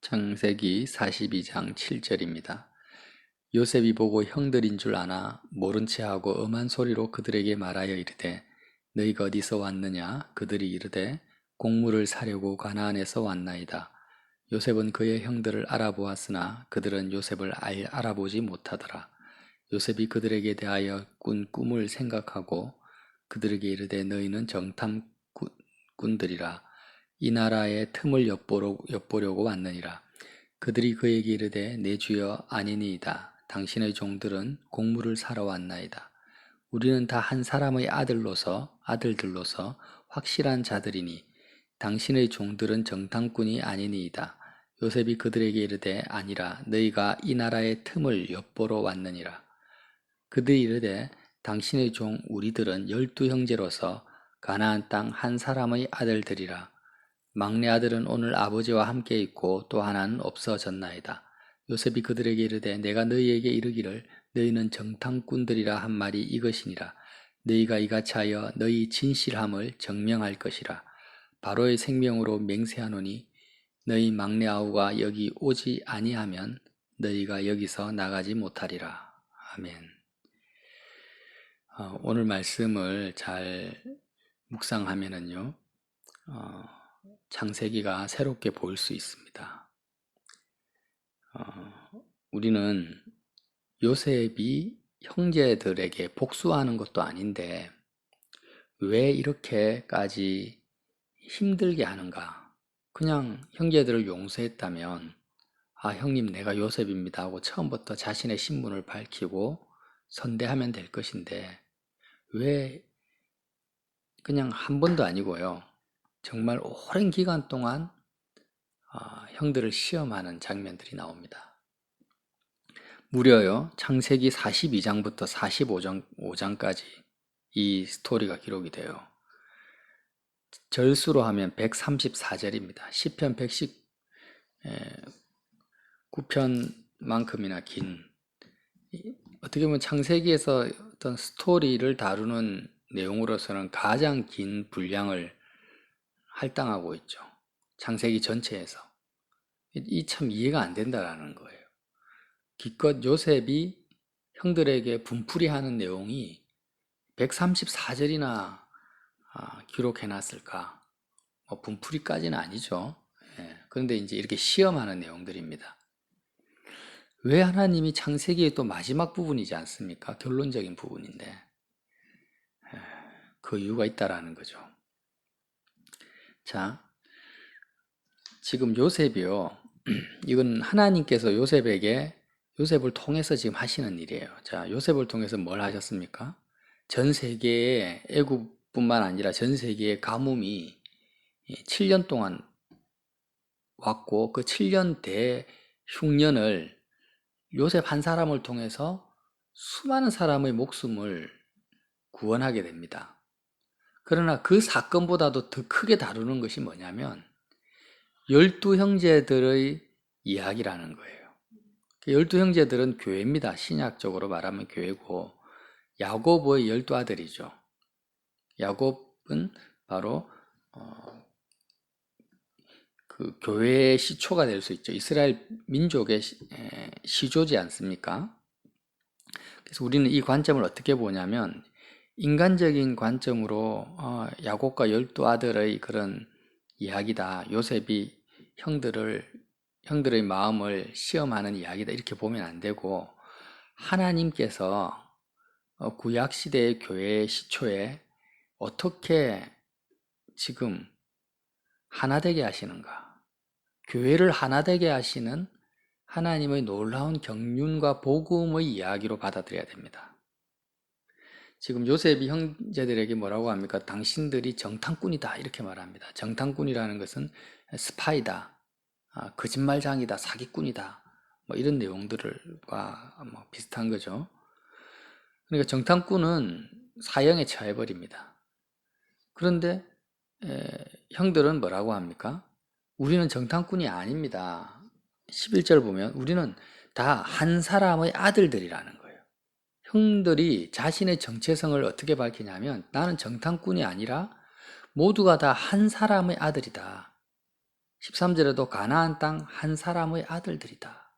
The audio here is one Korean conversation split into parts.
창세기 42장 7절입니다. 요셉이 보고 형들인 줄 아나 모른 체하고 엄한 소리로 그들에게 말하여 이르되 너희가 어디서 왔느냐? 그들이 이르되 곡물을 사려고 가나안에서 왔나이다. 요셉은 그의 형들을 알아보았으나 그들은 요셉을 알아보지 못하더라. 요셉이 그들에게 대하여 꾼 꿈을 생각하고 그들에게 이르되 너희는 정탐꾼들이라 이 나라의 틈을 엿보려고 왔느니라. 그들이 그에게 이르되 내 주여 아니니이다. 당신의 종들은 곡물을 사러 왔나이다. 우리는 다 한 사람의 아들들로서 확실한 자들이니 당신의 종들은 정탐꾼이 아니니이다. 요셉이 그들에게 이르되 아니라 너희가 이 나라의 틈을 엿보러 왔느니라. 그들이 이르되 당신의 종 우리들은 12형제로서 가나안 땅 한 사람의 아들들이라. 막내 아들은 오늘 아버지와 함께 있고 또 하나는 없어졌나이다. 요셉이 그들에게 이르되 내가 너희에게 이르기를 너희는 정탐꾼들이라 한 말이 이것이니라. 너희가 이같이 하여 너희 진실함을 증명할 것이라. 바로의 생명으로 맹세하노니 너희 막내 아우가 여기 오지 아니하면 너희가 여기서 나가지 못하리라. 아멘. 오늘 말씀을 잘 묵상하면은요, 창세기가 새롭게 보일 수 있습니다. 우리는 요셉이 형제들에게 복수하는 것도 아닌데 왜 이렇게까지 힘들게 하는가? 그냥 형제들을 용서했다면 형님 내가 요셉입니다 하고 처음부터 자신의 신분을 밝히고 선대하면 될 것인데 왜 그냥 한 번도 아니고요. 정말 오랜 기간 동안 형들을 시험하는 장면들이 나옵니다. 무려요, 창세기 42장부터 45장까지 이 스토리가 기록이 돼요. 절수로 하면 134절입니다. 시편 119편만큼이나 긴, 어떻게 보면 창세기에서 어떤 스토리를 다루는 내용으로서는 가장 긴 분량을 할당하고 있죠. 창세기 전체에서. 이 참 이해가 안 된다라는 거예요. 기껏 요셉이 형들에게 분풀이하는 내용이 134절이나 기록해놨을까? 분풀이까지는 아니죠. 그런데 이제 이렇게 시험하는 내용들입니다. 왜 하나님이 창세기의 또 마지막 부분이지 않습니까? 결론적인 부분인데 그 이유가 있다라는 거죠. 자, 지금 요셉이요. 이건 하나님께서 요셉을 통해서 지금 하시는 일이에요. 자, 요셉을 통해서 뭘 하셨습니까? 전 세계에 애굽뿐만 아니라 전 세계의 가뭄이 7년 동안 왔고 그 7년 대흉년을 요셉 한 사람을 통해서 수많은 사람의 목숨을 구원하게 됩니다. 그러나 그 사건보다도 더 크게 다루는 것이 뭐냐면 12형제들의 이야기라는 거예요. 12형제들은 교회입니다. 신약적으로 말하면 교회고 야곱의 12아들이죠. 야곱은 바로 그 교회의 시초가 될 수 있죠. 이스라엘 민족의 시조지 않습니까? 그래서 우리는 이 관점을 어떻게 보냐면 인간적인 관점으로 야곱과 12아들의 그런 이야기다. 요셉이 형들의 마음을 시험하는 이야기다. 이렇게 보면 안 되고 하나님께서 구약시대의 교회의 시초에 어떻게 지금 하나되게 하시는가? 교회를 하나되게 하시는 하나님의 놀라운 경륜과 복음의 이야기로 받아들여야 됩니다. 지금 요셉이 형제들에게 뭐라고 합니까? 당신들이 정탐꾼이다 이렇게 말합니다. 정탐꾼이라는 것은 스파이다, 거짓말장이다, 사기꾼이다 뭐 이런 내용들과 비슷한 거죠. 그러니까 정탐꾼은 사형에 처해버립니다. 그런데 형들은 뭐라고 합니까? 우리는 정탐꾼이 아닙니다. 11절 보면 우리는 다 한 사람의 아들들이라는 거예요. 형들이 자신의 정체성을 어떻게 밝히냐면 나는 정탐꾼이 아니라 모두가 다 한 사람의 아들이다. 13절에도 가나안 땅 한 사람의 아들들이다.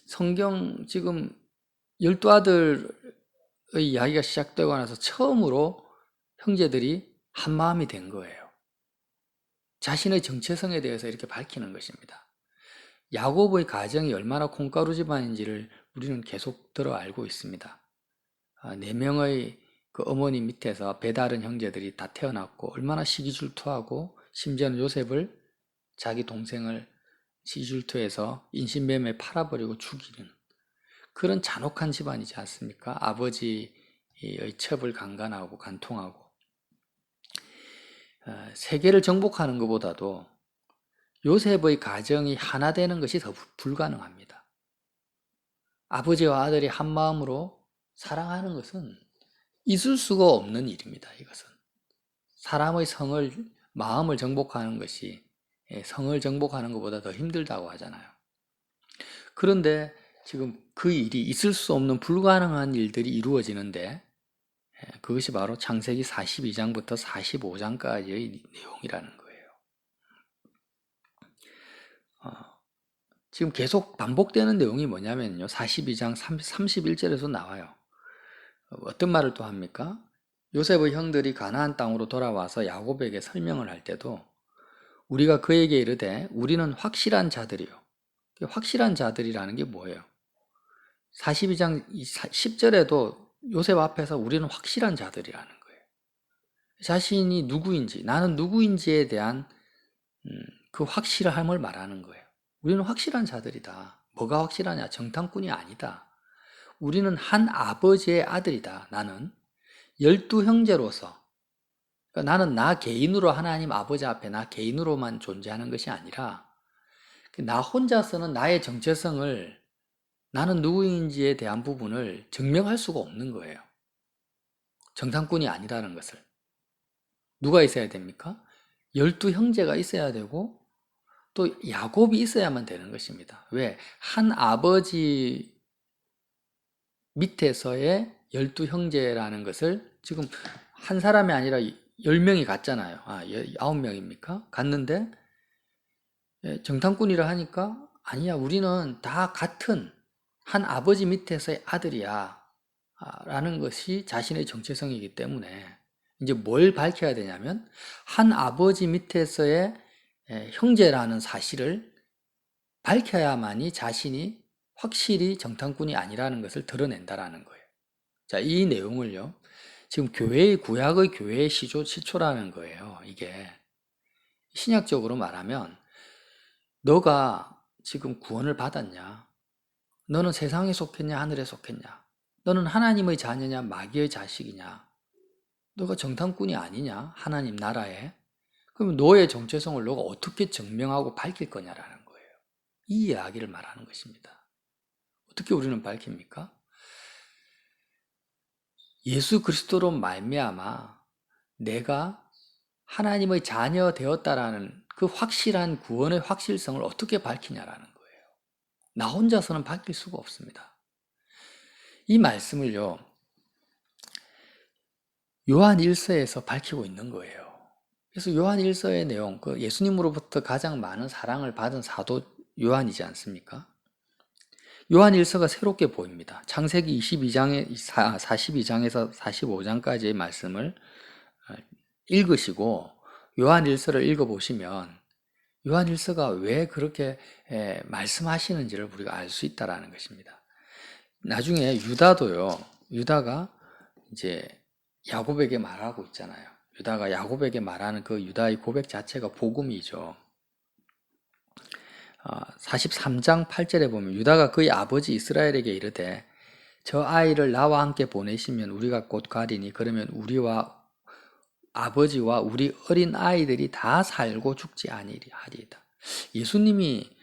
성경 지금 12아들의 이야기가 시작되고 나서 처음으로 형제들이 한 마음이 된 거예요. 자신의 정체성에 대해서 이렇게 밝히는 것입니다. 야곱의 가정이 얼마나 콩가루 집안인지를 우리는 계속 들어 알고 있습니다. 4명의 그 어머니 밑에서 배다른 형제들이 다 태어났고 얼마나 시기질투하고 심지어는 요셉을 자기 동생을 시기질투해서 인신매매에 팔아버리고 죽이는 그런 잔혹한 집안이지 않습니까? 아버지의 첩을 강간하고 간통하고 세계를 정복하는 것보다도 요셉의 가정이 하나 되는 것이 더 불가능합니다. 아버지와 아들이 한 마음으로 사랑하는 것은 있을 수가 없는 일입니다. 이것은 사람의 마음을 정복하는 것이 성을 정복하는 것보다 더 힘들다고 하잖아요. 그런데 지금 그 일이 있을 수 없는 불가능한 일들이 이루어지는데 그것이 바로 창세기 42장부터 45장까지의 내용이라는 거예요. 지금 계속 반복되는 내용이 뭐냐면요. 42장 31절에서 나와요. 어떤 말을 또 합니까? 요셉의 형들이 가나안 땅으로 돌아와서 야곱에게 설명을 할 때도 우리가 그에게 이르되 우리는 확실한 자들이요. 확실한 자들이라는 게 뭐예요? 42장 10절에도 요셉 앞에서 우리는 확실한 자들이라는 거예요. 자신이 누구인지, 나는 누구인지에 대한 그 확실함을 말하는 거예요. 우리는 확실한 자들이다. 뭐가 확실하냐? 정탐꾼이 아니다. 우리는 한 아버지의 아들이다. 나는 12형제로서 그러니까 나는 나 개인으로 하나님 아버지 앞에 나 개인으로만 존재하는 것이 아니라 나 혼자서는 나의 정체성을 나는 누구인지에 대한 부분을 증명할 수가 없는 거예요. 정탐꾼이 아니라는 것을. 누가 있어야 됩니까? 12형제가 있어야 되고 또 야곱이 있어야만 되는 것입니다. 왜? 한 아버지 밑에서의 12형제라는 것을 지금 한 사람이 아니라 10명이 갔잖아요. 9명입니까? 갔는데 정탐꾼이라 하니까 아니야, 우리는 다 같은 한 아버지 밑에서의 아들이야 라는 것이 자신의 정체성이기 때문에 이제 뭘 밝혀야 되냐면 한 아버지 밑에서의 형제라는 사실을 밝혀야만이 자신이 확실히 정탐꾼이 아니라는 것을 드러낸다라는 거예요. 자, 이 내용을요, 지금 구약의 교회의 시초라는 거예요. 이게 신약적으로 말하면 너가 지금 구원을 받았냐? 너는 세상에 속했냐? 하늘에 속했냐? 너는 하나님의 자녀냐? 마귀의 자식이냐? 너가 정탐꾼이 아니냐? 하나님 나라에? 그럼 너의 정체성을 너가 어떻게 증명하고 밝힐 거냐라는 거예요. 이 이야기를 말하는 것입니다. 어떻게 우리는 밝힙니까? 예수 그리스도로 말미암아 내가 하나님의 자녀 되었다라는 그 확실한 구원의 확실성을 어떻게 밝히냐라는 거예요. 나 혼자서는 밝힐 수가 없습니다. 이 말씀을요, 요한 1서에서 밝히고 있는 거예요. 그래서 요한 1서의 내용, 그 예수님으로부터 가장 많은 사랑을 받은 사도 요한이지 않습니까? 요한 1서가 새롭게 보입니다. 창세기 42장에서 45장까지의 말씀을 읽으시고 요한 1서를 읽어보시면 요한 1서가 왜 그렇게 말씀하시는지를 우리가 알 수 있다는 것입니다. 나중에 유다가 이제 야곱에게 말하고 있잖아요. 유다가 야곱에게 말하는 그 유다의 고백 자체가 복음이죠. 43장 8절에 보면 유다가 그의 아버지 이스라엘에게 이르되 저 아이를 나와 함께 보내시면 우리가 곧 가리니 그러면 우리와 아버지와 우리 어린 아이들이 다 살고 죽지 아니하리이다. 예수님이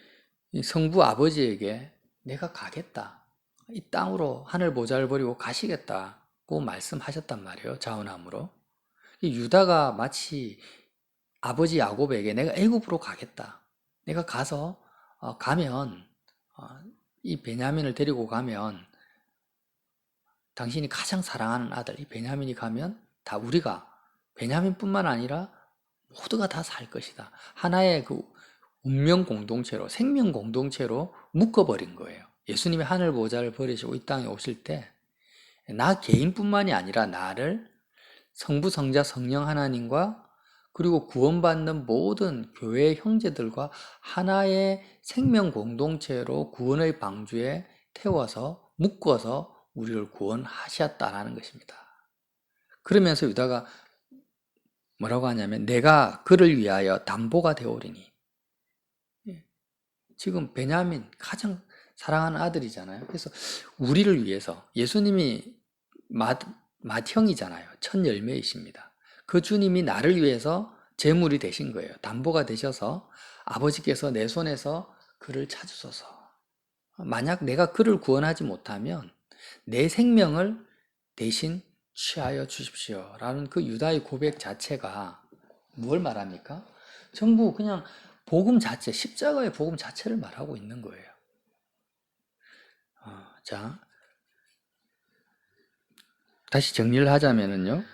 성부 아버지에게 내가 가겠다. 이 땅으로 하늘 보좌를 버리고 가시겠다고 말씀하셨단 말이에요. 자원함으로. 유다가 마치 아버지 야곱에게 내가 애굽으로 가겠다. 내가 가서 가면 이 베냐민을 데리고 가면 당신이 가장 사랑하는 아들 이 베냐민이 가면 다 우리가 베냐민뿐만 아니라 모두가 다 살 것이다. 하나의 그 운명 공동체로, 생명 공동체로 묶어버린 거예요. 예수님이 하늘 보좌를 버리시고 이 땅에 오실 때 나 개인뿐만이 아니라 나를 성부, 성자, 성령 하나님과 그리고 구원받는 모든 교회의 형제들과 하나의 생명 공동체로 구원의 방주에 태워서 묶어서 우리를 구원하셨다라는 것입니다. 그러면서 유다가 뭐라고 하냐면 내가 그를 위하여 담보가 되오리니. 지금 베냐민 가장 사랑하는 아들이잖아요. 그래서 우리를 위해서 예수님이 맏형이잖아요. 첫 열매이십니다. 그 주님이 나를 위해서 제물이 되신 거예요. 담보가 되셔서 아버지께서 내 손에서 그를 찾으소서. 만약 내가 그를 구원하지 못하면 내 생명을 대신 취하여 주십시오. 라는 그 유다의 고백 자체가 뭘 말합니까? 전부 그냥 복음 자체, 십자가의 복음 자체를 말하고 있는 거예요. 자, 다시 정리를 하자면요.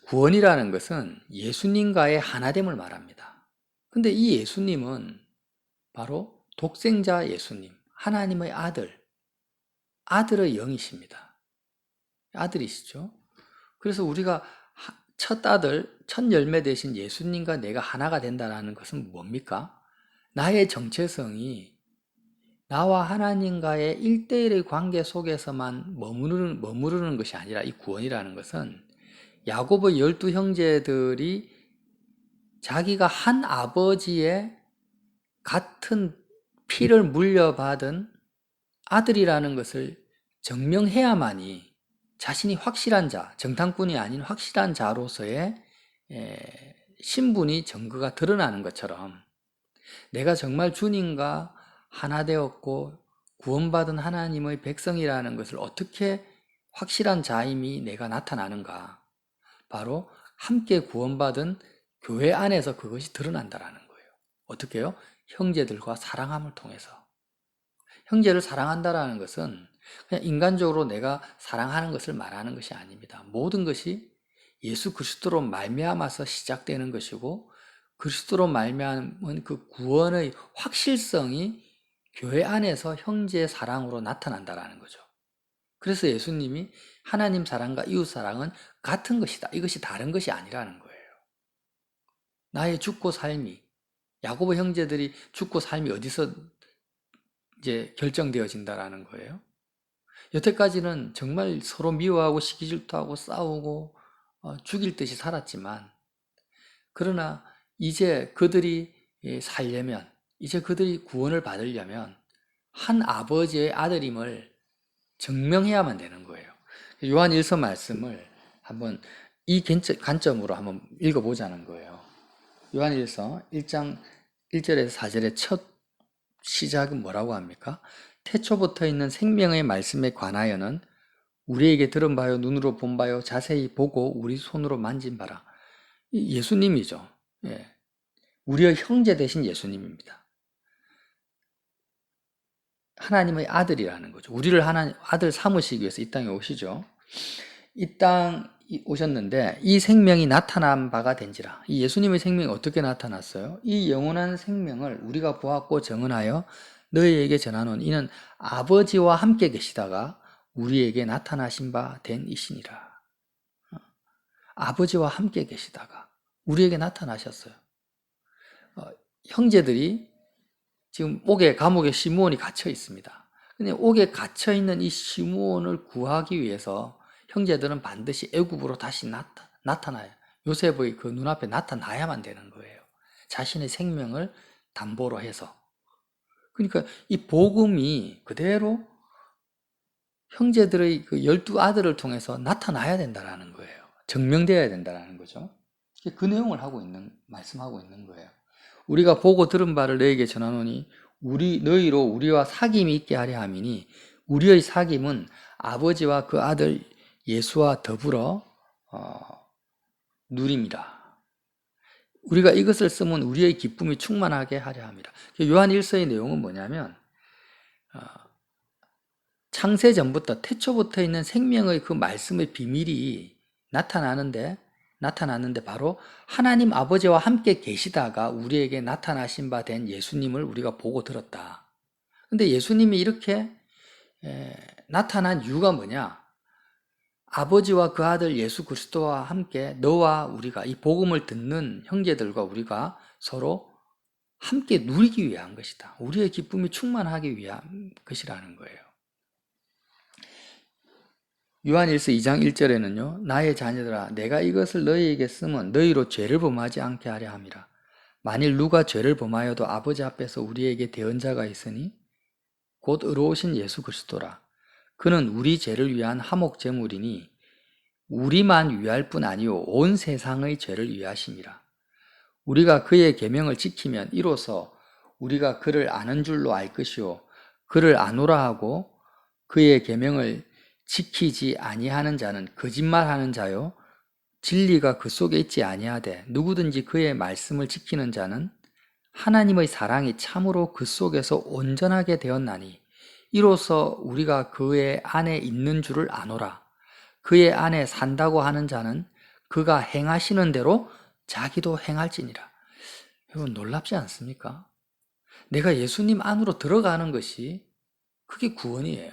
구원이라는 것은 예수님과의 하나됨을 말합니다. 근데 이 예수님은 바로 독생자 예수님, 하나님의 아들의 영이십니다. 아들이시죠. 그래서 우리가 첫 아들, 첫 열매 되신 예수님과 내가 하나가 된다는 것은 뭡니까? 나의 정체성이 나와 하나님과의 1대1의 관계 속에서만 머무르는 것이 아니라 이 구원이라는 것은 야곱의 12 형제들이 자기가 한 아버지의 같은 피를 물려받은 아들이라는 것을 증명해야만이 자신이 확실한 자, 정탐꾼이 아닌 확실한 자로서의 신분이 증거가 드러나는 것처럼 내가 정말 주님과 하나 되었고 구원받은 하나님의 백성이라는 것을 어떻게 확실한 자임이 내가 나타나는가? 바로 함께 구원받은 교회 안에서 그것이 드러난다라는 거예요. 어떻게요? 형제들과 사랑함을 통해서. 형제를 사랑한다라는 것은 그냥 인간적으로 내가 사랑하는 것을 말하는 것이 아닙니다. 모든 것이 예수 그리스도로 말미암아서 시작되는 것이고 그리스도로 말미암은 그 구원의 확실성이 교회 안에서 형제의 사랑으로 나타난다라는 거죠. 그래서 예수님이 하나님 사랑과 이웃 사랑은 같은 것이다. 이것이 다른 것이 아니라는 거예요. 나의 죽고 삶이, 야고보 형제들이 죽고 삶이 어디서 이제 결정되어진다라는 거예요. 여태까지는 정말 서로 미워하고 시기질투하고 싸우고 죽일 듯이 살았지만 그러나 이제 그들이 살려면 이제 그들이 구원을 받으려면 한 아버지의 아들임을 증명해야만 되는 거예요. 요한 1서 말씀을 한번 이 관점으로 한번 읽어보자는 거예요. 요한 1서 1장 1절에서 4절의 첫 시작은 뭐라고 합니까? 태초부터 있는 생명의 말씀에 관하여는 우리에게 들은 바요, 눈으로 본 바요, 자세히 보고 우리 손으로 만진 바라. 예수님이죠. 예. 우리의 형제 되신 예수님입니다. 하나님의 아들이라는 거죠. 우리를 하나님 아들 삼으시기 위해서 이 땅에 오시죠. 이 땅 오셨는데 이 생명이 나타난 바가 된지라. 이 예수님의 생명이 어떻게 나타났어요? 이 영원한 생명을 우리가 보았고 정언하여 너희에게 전하노니 이는 아버지와 함께 계시다가 우리에게 나타나신 바 된 이시니라. 아버지와 함께 계시다가 우리에게 나타나셨어요. 형제들이 지금 감옥에 시므온이 갇혀 있습니다. 근데 옥에 갇혀 있는 이 시므온을 구하기 위해서 형제들은 반드시 애굽으로 다시 나타나요. 요셉의 그 눈앞에 나타나야만 되는 거예요. 자신의 생명을 담보로 해서. 그러니까 이 복음이 그대로 형제들의 그 12 아들을 통해서 나타나야 된다는 거예요. 증명되어야 된다는 거죠. 그 내용을 말씀하고 있는 거예요. 우리가 보고 들은 바를 너희에게 전하노니 너희로 우리와 사귐이 있게 하려 함이니 우리의 사귐은 아버지와 그 아들 예수와 더불어 누림이라. 우리가 이것을 쓰면 우리의 기쁨이 충만하게 하려 함이라. 요한 1서의 내용은 뭐냐면 창세 전부터 태초부터 있는 생명의 그 말씀의 비밀이 나타나는데 나타났는데 바로 하나님 아버지와 함께 계시다가 우리에게 나타나신 바 된 예수님을 우리가 보고 들었다. 근데 예수님이 이렇게 나타난 이유가 뭐냐? 아버지와 그 아들 예수 그리스도와 함께 너와 우리가 이 복음을 듣는 형제들과 우리가 서로 함께 누리기 위한 것이다. 우리의 기쁨이 충만하기 위한 것이라는 거예요. 요한일서 2장 1절에는요. 나의 자녀들아 내가 이것을 너희에게 쓰면 너희로 죄를 범하지 않게 하려 함이라. 만일 누가 죄를 범하여도 아버지 앞에서 우리에게 대언자가 있으니 곧 의로우신 예수 그리스도라. 그는 우리 죄를 위한 화목 제물이니 우리만 위할 뿐 아니요 온 세상의 죄를 위하심이라. 우리가 그의 계명을 지키면 이로써 우리가 그를 아는 줄로 알 것이요 그를 아노라 하고 그의 계명을 지키지 아니하는 자는 거짓말하는 자요 진리가 그 속에 있지 아니하되 누구든지 그의 말씀을 지키는 자는 하나님의 사랑이 참으로 그 속에서 온전하게 되었나니 이로써 우리가 그의 안에 있는 줄을 아노라. 그의 안에 산다고 하는 자는 그가 행하시는 대로 자기도 행할지니라. 여러분 놀랍지 않습니까? 내가 예수님 안으로 들어가는 것이 그게 구원이에요.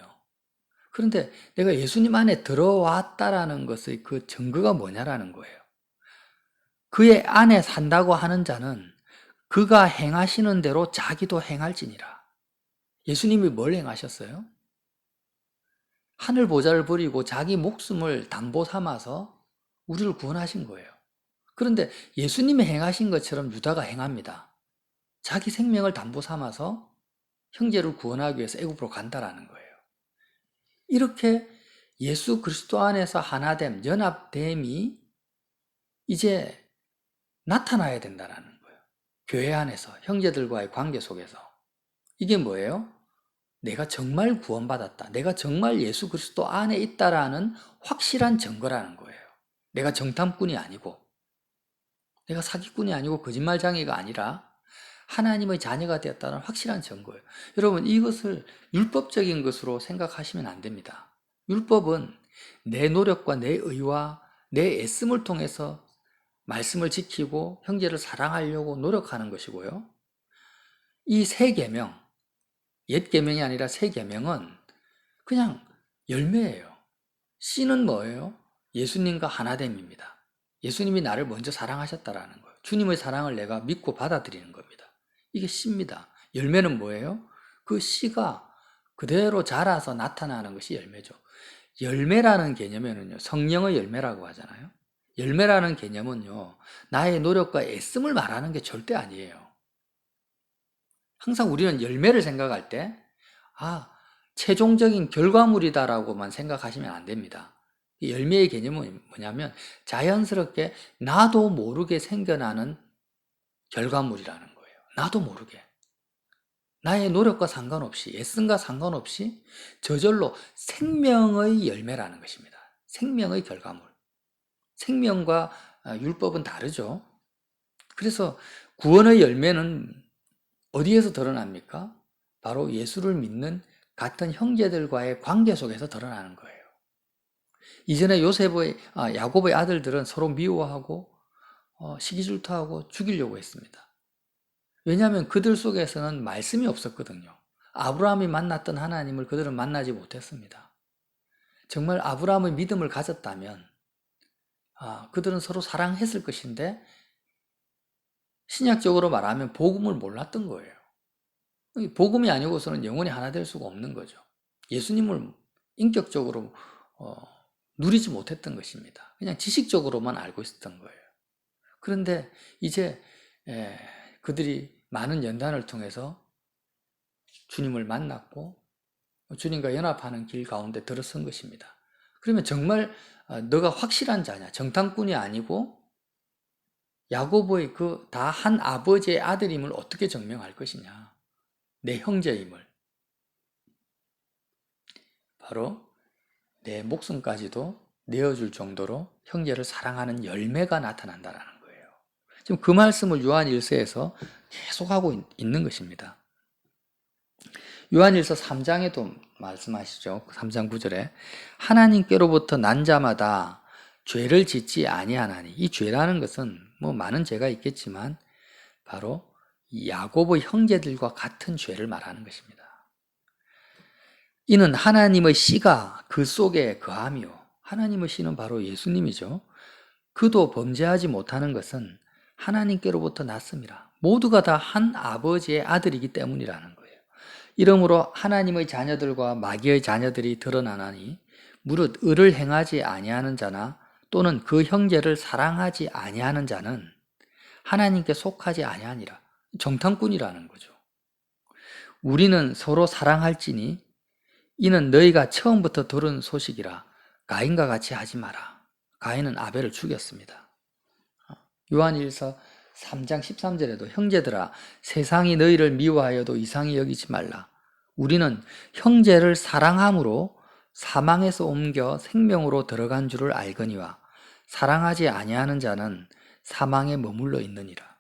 그런데 내가 예수님 안에 들어왔다라는 것의 그 증거가 뭐냐라는 거예요. 그의 안에 산다고 하는 자는 그가 행하시는 대로 자기도 행할지니라. 예수님이 뭘 행하셨어요? 하늘 보좌를 버리고 자기 목숨을 담보 삼아서 우리를 구원하신 거예요. 그런데 예수님이 행하신 것처럼 유다가 행합니다. 자기 생명을 담보 삼아서 형제를 구원하기 위해서 애굽으로 간다라는 거예요. 이렇게 예수 그리스도 안에서 하나됨, 연합됨이 이제 나타나야 된다는 거예요. 교회 안에서, 형제들과의 관계 속에서. 이게 뭐예요? 내가 정말 구원받았다. 내가 정말 예수 그리스도 안에 있다라는 확실한 증거라는 거예요. 내가 정탐꾼이 아니고, 내가 사기꾼이 아니고 거짓말장애가 아니라 하나님의 자녀가 되었다는 확실한 증거예요. 여러분 이것을 율법적인 것으로 생각하시면 안 됩니다. 율법은 내 노력과 내 의와 내 애씀을 통해서 말씀을 지키고 형제를 사랑하려고 노력하는 것이고요. 이 새 계명, 옛 계명이 아니라 새 계명은 그냥 열매예요. 씨는 뭐예요? 예수님과 하나됨입니다. 예수님이 나를 먼저 사랑하셨다라는 거예요. 주님의 사랑을 내가 믿고 받아들이는 겁니다. 이게 씨입니다. 열매는 뭐예요? 그 씨가 그대로 자라서 나타나는 것이 열매죠. 열매라는 개념에는요, 성령의 열매라고 하잖아요. 열매라는 개념은요, 나의 노력과 애씀을 말하는 게 절대 아니에요. 항상 우리는 열매를 생각할 때, 최종적인 결과물이다라고만 생각하시면 안 됩니다. 열매의 개념은 뭐냐면 자연스럽게 나도 모르게 생겨나는 결과물이라는 거예요. 나도 모르게. 나의 노력과 상관없이, 애씀과 상관없이 저절로 생명의 열매라는 것입니다. 생명의 결과물. 생명과 율법은 다르죠. 그래서 구원의 열매는 어디에서 드러납니까? 바로 예수를 믿는 같은 형제들과의 관계 속에서 드러나는 거예요. 이전에 야곱의 아들들은 서로 미워하고 시기질투하고 죽이려고 했습니다. 왜냐하면 그들 속에서는 말씀이 없었거든요. 아브라함이 만났던 하나님을 그들은 만나지 못했습니다. 정말 아브라함의 믿음을 가졌다면 그들은 서로 사랑했을 것인데 신약적으로 말하면 복음을 몰랐던 거예요. 복음이 아니고서는 영원히 하나 될 수가 없는 거죠. 예수님을 인격적으로 누리지 못했던 것입니다. 그냥 지식적으로만 알고 있었던 거예요. 그런데 이제 그들이 많은 연단을 통해서 주님을 만났고 주님과 연합하는 길 가운데 들어선 것입니다. 그러면 정말 너가 확실한 자냐? 정탐꾼이 아니고 야고보의 그 다 한 아버지의 아들임을 어떻게 증명할 것이냐? 내 형제임을. 바로 내 목숨까지도 내어줄 정도로 형제를 사랑하는 열매가 나타난다는 거예요. 지금 그 말씀을 요한 1서에서 계속하고 있는 것입니다. 요한일서 3장에도 말씀하시죠. 3장 9절에 하나님께로부터 난 자마다 죄를 짓지 아니하나니. 이 죄라는 것은 뭐 많은 죄가 있겠지만 바로 야곱의 형제들과 같은 죄를 말하는 것입니다. 이는 하나님의 씨가 그 속에 거하며, 하나님의 씨는 바로 예수님이죠. 그도 범죄하지 못하는 것은 하나님께로부터 났습니다. 모두가 다 한 아버지의 아들이기 때문이라는 거예요. 이러므로 하나님의 자녀들과 마귀의 자녀들이 드러나나니 무릇 의를 행하지 아니하는 자나 또는 그 형제를 사랑하지 아니하는 자는 하나님께 속하지 아니하니라. 정탐꾼이라는 거죠. 우리는 서로 사랑할지니 이는 너희가 처음부터 들은 소식이라. 가인과 같이 하지 마라. 가인은 아벨을 죽였습니다. 요한일서 3장 13절에도 형제들아 세상이 너희를 미워하여도 이상히 여기지 말라. 우리는 형제를 사랑함으로 사망에서 옮겨 생명으로 들어간 줄을 알거니와 사랑하지 아니하는 자는 사망에 머물러 있느니라.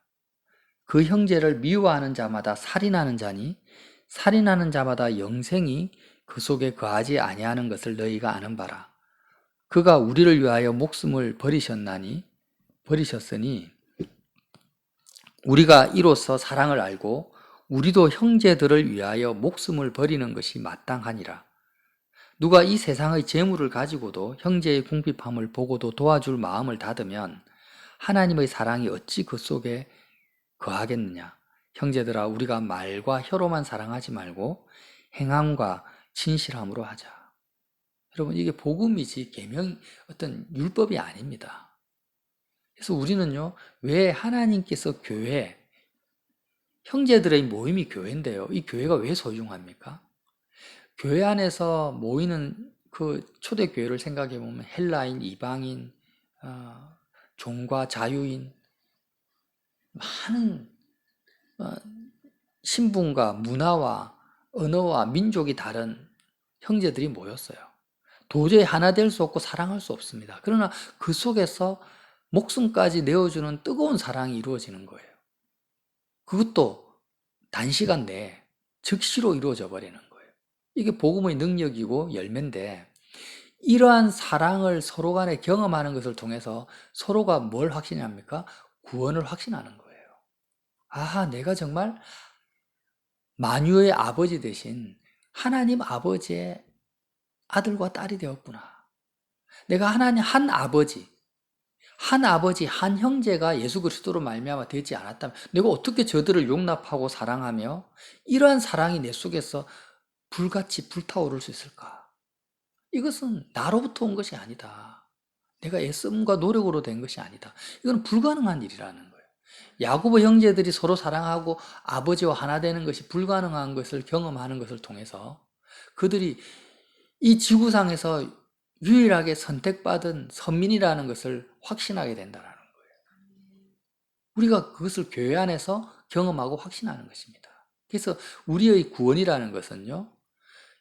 그 형제를 미워하는 자마다 살인하는 자니 살인하는 자마다 영생이 그 속에 거하지 아니하는 것을 너희가 아는 바라. 그가 우리를 위하여 목숨을 버리셨으니 우리가 이로써 사랑을 알고 우리도 형제들을 위하여 목숨을 버리는 것이 마땅하니라. 누가 이 세상의 재물을 가지고도 형제의 궁핍함을 보고도 도와줄 마음을 닫으면 하나님의 사랑이 어찌 그 속에 거하겠느냐. 형제들아 우리가 말과 혀로만 사랑하지 말고 행함과 진실함으로 하자. 여러분 이게 복음이지 계명 어떤 율법이 아닙니다. 그래서 우리는요 왜 하나님께서 교회 형제들의 모임이 교회인데요. 이 교회가 왜 소중합니까? 교회 안에서 모이는 그 초대교회를 생각해 보면 헬라인, 이방인, 종과 자유인 많은 신분과 문화와 언어와 민족이 다른 형제들이 모였어요. 도저히 하나 될 수 없고 사랑할 수 없습니다. 그러나 그 속에서 목숨까지 내어주는 뜨거운 사랑이 이루어지는 거예요. 그것도 단시간 내에 즉시로 이루어져 버리는 거예요. 이게 복음의 능력이고 열매인데 이러한 사랑을 서로 간에 경험하는 것을 통해서 서로가 뭘 확신합니까? 구원을 확신하는 거예요. 아, 내가 정말 만유의 아버지 대신 하나님 아버지의 아들과 딸이 되었구나. 내가 하나님 한 아버지, 한 형제가 예수 그리스도로 말미암아 되지 않았다면 내가 어떻게 저들을 용납하고 사랑하며 이러한 사랑이 내 속에서 불같이 불타오를 수 있을까? 이것은 나로부터 온 것이 아니다. 내가 애씀과 노력으로 된 것이 아니다. 이건 불가능한 일이라는 거예요. 야고보 형제들이 서로 사랑하고 아버지와 하나 되는 것이 불가능한 것을 경험하는 것을 통해서 그들이 이 지구상에서 유일하게 선택받은 선민이라는 것을 확신하게 된다는 거예요. 우리가 그것을 교회 안에서 경험하고 확신하는 것입니다. 그래서 우리의 구원이라는 것은요,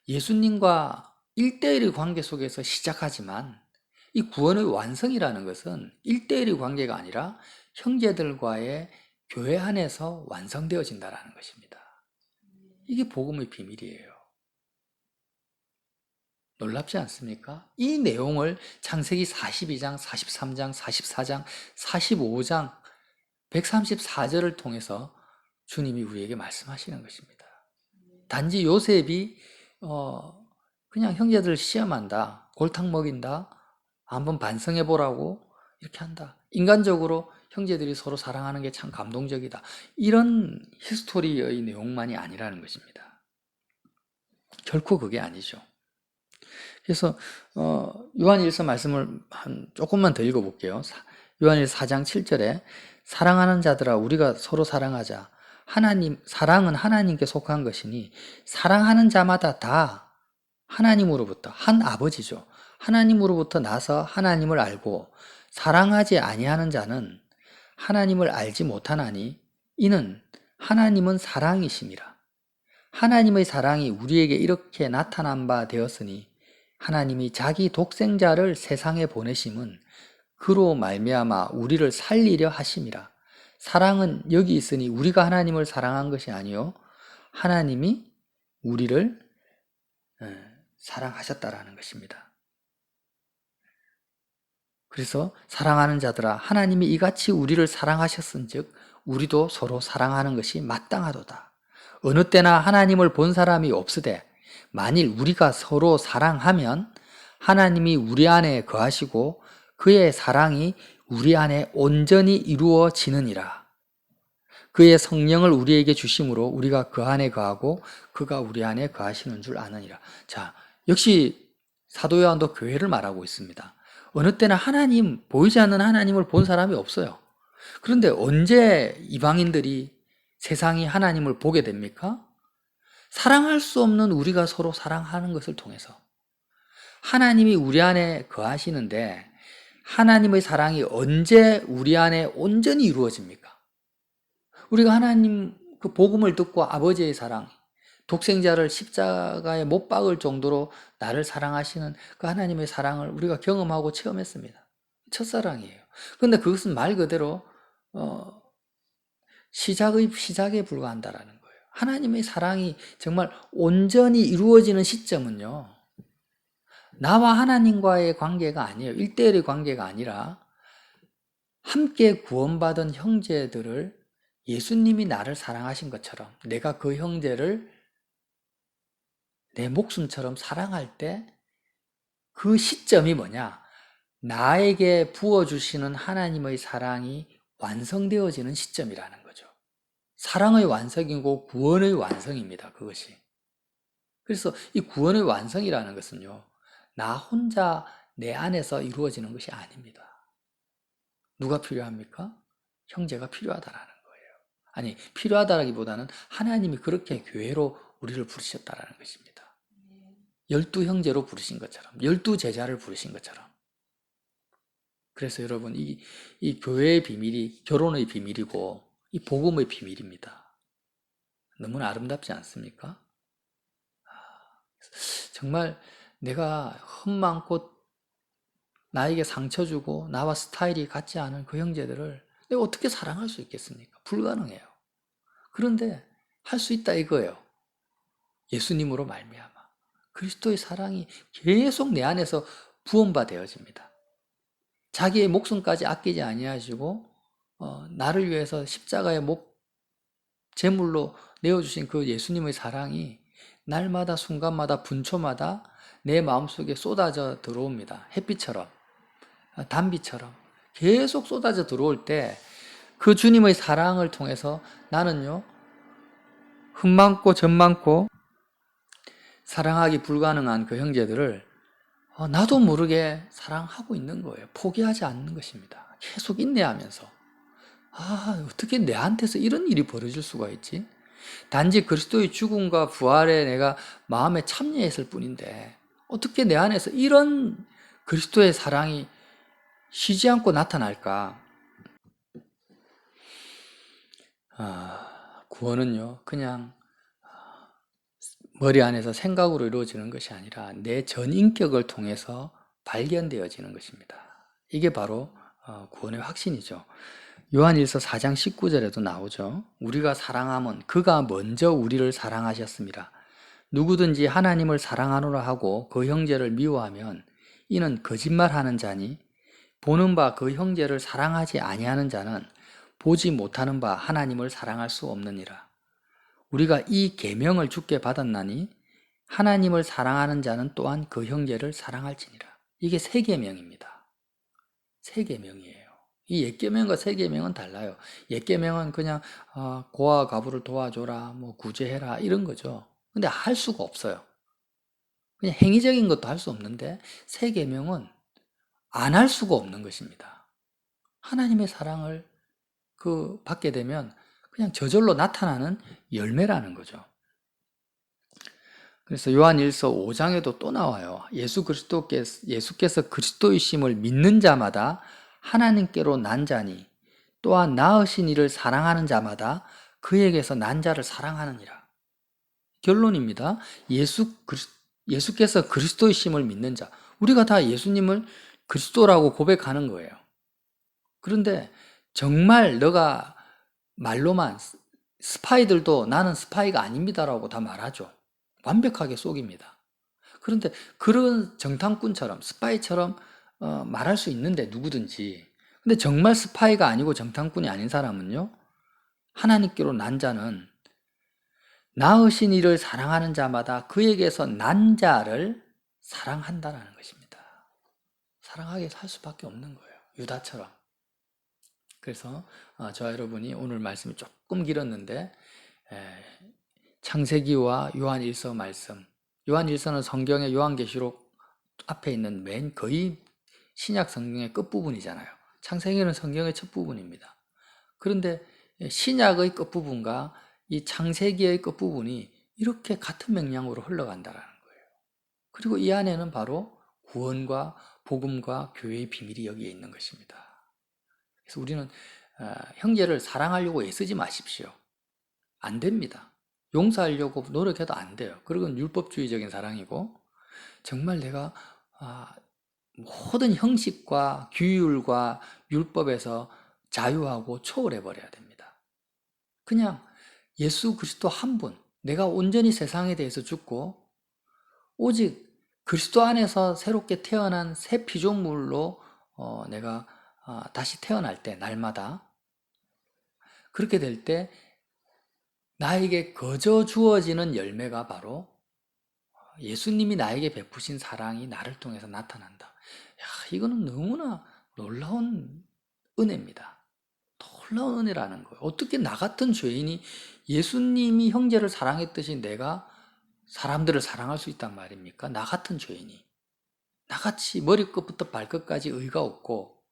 예수님과 1대1의 관계 속에서 시작하지만 이 구원의 완성이라는 것은 1대1의 관계가 아니라 형제들과의 교회 안에서 완성되어진다는 것입니다. 이게 복음의 비밀이에요. 놀랍지 않습니까? 이 내용을 창세기 42장, 43장, 44장, 45장, 134절을 통해서 주님이 우리에게 말씀하시는 것입니다. 단지 요셉이 그냥 형제들 시험한다, 골탕 먹인다, 한번 반성해 보라고 이렇게 한다. 인간적으로 형제들이 서로 사랑하는 게 참 감동적이다. 이런 히스토리의 내용만이 아니라는 것입니다. 결코 그게 아니죠. 그래서 요한일서 말씀을 조금만 더 읽어볼게요. 요한일서 4장 7절에 사랑하는 자들아 우리가 서로 사랑하자. 사랑은 하나님께 속한 것이니 사랑하는 자마다 다 하나님으로부터 한 아버지죠. 하나님으로부터 나서 하나님을 알고 사랑하지 아니하는 자는 하나님을 알지 못하나니 이는 하나님은 사랑이심이라. 하나님의 사랑이 우리에게 이렇게 나타난 바 되었으니 하나님이 자기 독생자를 세상에 보내심은 그로 말미암아 우리를 살리려 하심이라. 사랑은 여기 있으니 우리가 하나님을 사랑한 것이 아니요 하나님이 우리를 사랑하셨다라는 것입니다. 그래서 사랑하는 자들아 하나님이 이같이 우리를 사랑하셨은즉 우리도 서로 사랑하는 것이 마땅하도다. 어느 때나 하나님을 본 사람이 없으되 만일 우리가 서로 사랑하면 하나님이 우리 안에 거하시고 그의 사랑이 우리 안에 온전히 이루어지느니라. 그의 성령을 우리에게 주심으로 우리가 그 안에 거하고 그가 우리 안에 거하시는 줄 아느니라. 자, 역시 사도 요한도 교회를 말하고 있습니다. 어느 때나 보이지 않는 하나님을 본 사람이 없어요. 그런데 언제 이방인들이 세상이 하나님을 보게 됩니까? 사랑할 수 없는 우리가 서로 사랑하는 것을 통해서. 하나님이 우리 안에 거하시는데 하나님의 사랑이 언제 우리 안에 온전히 이루어집니까? 우리가 하나님 그 복음을 듣고 아버지의 사랑, 독생자를 십자가에 못 박을 정도로 나를 사랑하시는 그 하나님의 사랑을 우리가 경험하고 체험했습니다. 첫사랑이에요. 그런데 그것은 말 그대로 시작에 불과한다라는 거예요. 하나님의 사랑이 정말 온전히 이루어지는 시점은요, 나와 하나님과의 관계가 아니에요. 1대1의 관계가 아니라 함께 구원받은 형제들을 예수님이 나를 사랑하신 것처럼 내가 그 형제를 내 목숨처럼 사랑할 때 그 시점이 뭐냐? 나에게 부어주시는 하나님의 사랑이 완성되어지는 시점이라는 거죠. 사랑의 완성이고 구원의 완성입니다. 그것이. 그래서 이 구원의 완성이라는 것은요, 나 혼자 내 안에서 이루어지는 것이 아닙니다. 누가 필요합니까? 형제가 필요하다라는 거예요. 아니, 필요하다라기보다는 하나님이 그렇게 교회로 우리를 부르셨다라는 것입니다. 12형제로 부르신 것처럼, 12제자를 부르신 것처럼. 그래서 여러분, 이 교회의 비밀이 결혼의 비밀이고, 이 복음의 비밀입니다. 너무나 아름답지 않습니까? 정말 내가 흠많고 나에게 상처 주고 나와 스타일이 같지 않은 그 형제들을 내가 어떻게 사랑할 수 있겠습니까? 불가능해요. 그런데 할 수 있다 이거예요. 예수님으로 말미암아 그리스도의 사랑이 계속 내 안에서 부음바 되어집니다. 자기의 목숨까지 아끼지 아니하시고 나를 위해서 십자가의 제물로 내어주신 그 예수님의 사랑이 날마다 순간마다 분초마다 내 마음속에 쏟아져 들어옵니다. 햇빛처럼, 단비처럼 계속 쏟아져 들어올 때 그 주님의 사랑을 통해서 나는요, 흠 많고 점 많고 사랑하기 불가능한 그 형제들을 나도 모르게 사랑하고 있는 거예요. 포기하지 않는 것입니다. 계속 인내하면서 어떻게 내한테서 이런 일이 벌어질 수가 있지? 단지 그리스도의 죽음과 부활에 내가 마음에 참여했을 뿐인데 어떻게 내 안에서 이런 그리스도의 사랑이 쉬지 않고 나타날까? 구원은요, 그냥 머리 안에서 생각으로 이루어지는 것이 아니라 내 전인격을 통해서 발견되어지는 것입니다. 이게 바로 구원의 확신이죠. 요한일서 4장 19절에도 나오죠. 우리가 사랑함은 그가 먼저 우리를 사랑하셨습니다. 누구든지 하나님을 사랑하노라 하고 그 형제를 미워하면 이는 거짓말하는 자니 보는 바 그 형제를 사랑하지 아니하는 자는 보지 못하는 바 하나님을 사랑할 수 없느니라. 우리가 이 계명을 주께 받았나니 하나님을 사랑하는 자는 또한 그 형제를 사랑할지니라. 이게 새 계명입니다. 새 계명이에요. 이 옛 계명과 새 계명은 달라요. 옛 계명은 그냥 고아 가부를 도와줘라, 뭐 구제해라 이런 거죠. 근데 할 수가 없어요. 그냥 행위적인 것도 할 수 없는데 새 계명은 안 할 수가 없는 것입니다. 하나님의 사랑을 받게 되면 그냥 저절로 나타나는 열매라는 거죠. 그래서 요한일서 5장에도 또 나와요. 예수께서 그리스도이심을 믿는 자마다 하나님께로 난 자니 또한 낳으신 이를 사랑하는 자마다 그에게서 난 자를 사랑하느니라. 결론입니다. 예수께서 그리스도이심을 믿는 자. 우리가 다 예수님을 그리스도라고 고백하는 거예요. 그런데 정말 너가 말로만, 스파이들도 나는 스파이가 아닙니다라고 다 말하죠. 완벽하게 속입니다. 그런데 그런 정탐꾼처럼, 스파이처럼 말할 수 있는데 누구든지. 근데 정말 스파이가 아니고 정탐꾼이 아닌 사람은요, 하나님께로 난 자는 낳으신 이를 사랑하는 자마다 그에게서 난 자를 사랑한다라는 것입니다. 사랑하게 살 수밖에 없는 거예요. 유다처럼. 그래서 저와 여러분이 오늘 말씀이 조금 길었는데 창세기와 요한일서 말씀, 요한일서는 성경의 요한계시록 앞에 있는 맨 거의 신약 성경의 끝부분이잖아요. 창세기는 성경의 첫 부분입니다. 그런데 신약의 끝부분과 이 창세기의 끝부분이 이렇게 같은 맥락으로 흘러간다는 거예요. 그리고 이 안에는 바로 구원과 복음과 교회의 비밀이 여기에 있는 것입니다. 그래서 우리는 형제를 사랑하려고 애쓰지 마십시오. 안 됩니다. 용서하려고 노력해도 안 돼요. 그건 율법주의적인 사랑이고, 정말 내가 모든 형식과 규율과 율법에서 자유하고 초월해 버려야 됩니다. 그냥 예수 그리스도 한 분, 내가 온전히 세상에 대해서 죽고 오직 그리스도 안에서 새롭게 태어난 새 피조물로 내가 다시 태어날 때, 날마다 그렇게 될 때 나에게 거저 주어지는 열매가 바로 예수님이 나에게 베푸신 사랑이 나를 통해서 나타난다. 야, 이거는 너무나 놀라운 은혜입니다. 놀라운 은혜라는 거예요. 어떻게 나 같은 죄인이 예수님이 형제를 사랑했듯이 내가 사람들을 사랑할 수 있단 말입니까? 나 같은 죄인이. 나같이 머리끝부터 발끝까지 의가 없고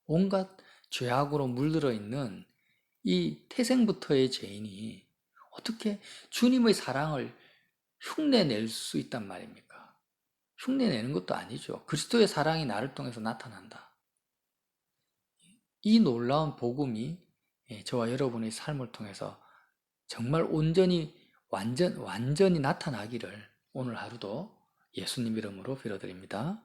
온갖 죄악으로 물들어 있는 이 태생부터의 죄인이 어떻게 주님의 사랑을 흉내낼 수 있단 말입니까? 흉내내는 것도 아니죠. 그리스도의 사랑이 나를 통해서 나타난다. 이 놀라운 복음이 저와 여러분의 삶을 통해서 정말 온전히 완전히 나타나기를 오늘 하루도 예수님 이름으로 빌어드립니다.